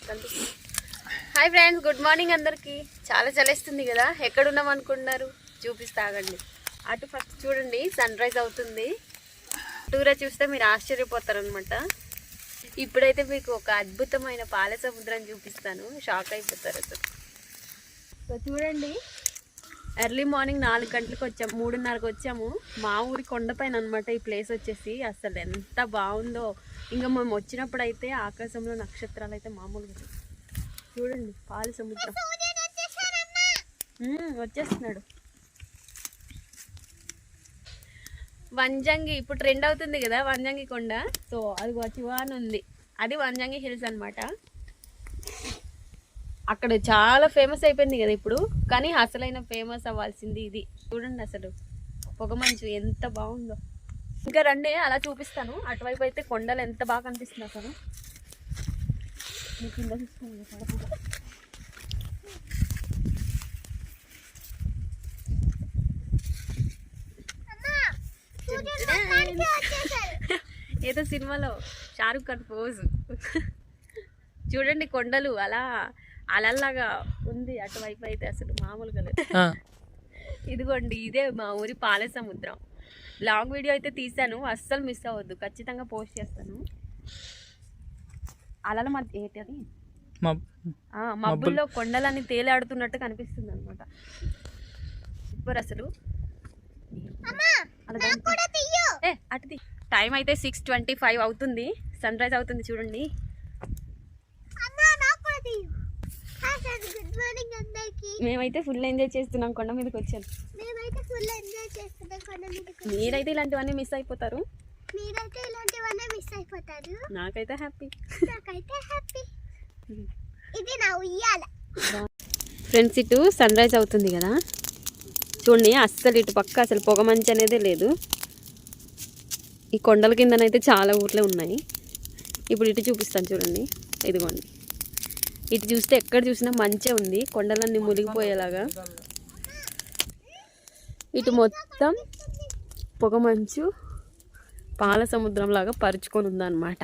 Hi friends, good morning అందరికి. చాలా చలేస్తుంది కదా, ఎక్కడున్నాం అనుకుంటున్నారు? చూపిస్తాగండి. అటు ఫస్ట్ చూడండి, సన్ రైజ్ అవుతుంది. టూరా చూస్తే మీరు ఆశ్చర్యపోతారనమాట. ఇప్పుడైతే మీకు ఒక అద్భుతమైన పాల సముద్రం చూపిస్తాను, షాక్ అయిపోతారు అసలు. సో చూడండి, ఎర్లీ మార్నింగ్ 4 గంటలకు వచ్చాము, 3:30కి వచ్చాము. మా ఊరి కొండపైన అనమాట ఈ ప్లేస్ వచ్చేసి. అసలు ఎంత బాగుందో. ఇంకా మేము వచ్చినప్పుడు అయితే ఆకాశంలో నక్షత్రాలు అయితే మామూలుగా. చూడండి, పాల సముద్రం వచ్చేస్తున్నాడు. వంజంగి ఇప్పుడు ట్రెండ్ అవుతుంది కదా, వంజంగి కొండ. సో అది చివాన్ ఉంది, అది వంజంగి హిల్స్ అనమాట. అక్కడ చాలా ఫేమస్ అయిపోయింది కదా ఇప్పుడు, కానీ అసలైన ఫేమస్ అవ్వాల్సింది ఇది. చూడండి అసలు పొగమంచు ఎంత బాగుందో. ఇంకా రండి, అలా చూపిస్తాను. అటువైపు అయితే కొండలు ఎంత బాగా కనిపిస్తుంది అసలు. కింద చూసుకోండి. ఏదో సినిమాలో షారుఖ్ ఖాన్ పోజు. చూడండి కొండలు అలా అలల్లాగా ఉంది అటువైపు అయితే, అసలు మామూలుగా లేదు. ఇదిగోండి, ఇదే మా ఊరి పాల సముద్రం. లాంగ్ వీడియో అయితే తీసాను, అస్సలు మిస్ అవ్వద్దు, ఖచ్చితంగా పోస్ట్ చేస్తాను. అలల మధ్య ఏంటి మబ్బుల్లో కొండలన్నీ తేలాడుతున్నట్టు కనిపిస్తుంది అనమాట. సూపర్ అసలు. అటుది టైం అయితే 6:25 అవుతుంది, సన్ రైజ్ అవుతుంది. చూడండి, మేమైతే ఫుల్ ఎంజాయ్ చేస్తున్నాం. కొండ మీదకి వచ్చాను. మీరైతే ఇలాంటివన్నీ మిస్ అయిపోతారు. నాకైతే హ్యాపీ. ఫ్రెండ్స్, ఇటు సన్ రైజ్ అవుతుంది కదా, చూడండి. అస్సలు ఇటు పక్క అసలు పొగ మంచి అనేది లేదు. ఈ కొండల కిందనైతే చాలా ఊర్లే ఉన్నాయి. ఇప్పుడు ఇటు చూపిస్తాను చూడండి. ఇదిగోండి, ఇటు చూస్తే ఎక్కడ చూసినా మంచిగా ఉంది, కొండలన్నీ మునిగిపోయేలాగా. ఇటు మొత్తం పొగ మంచు పాల సముద్రం లాగా పరుచుకొని ఉందన్నమాట.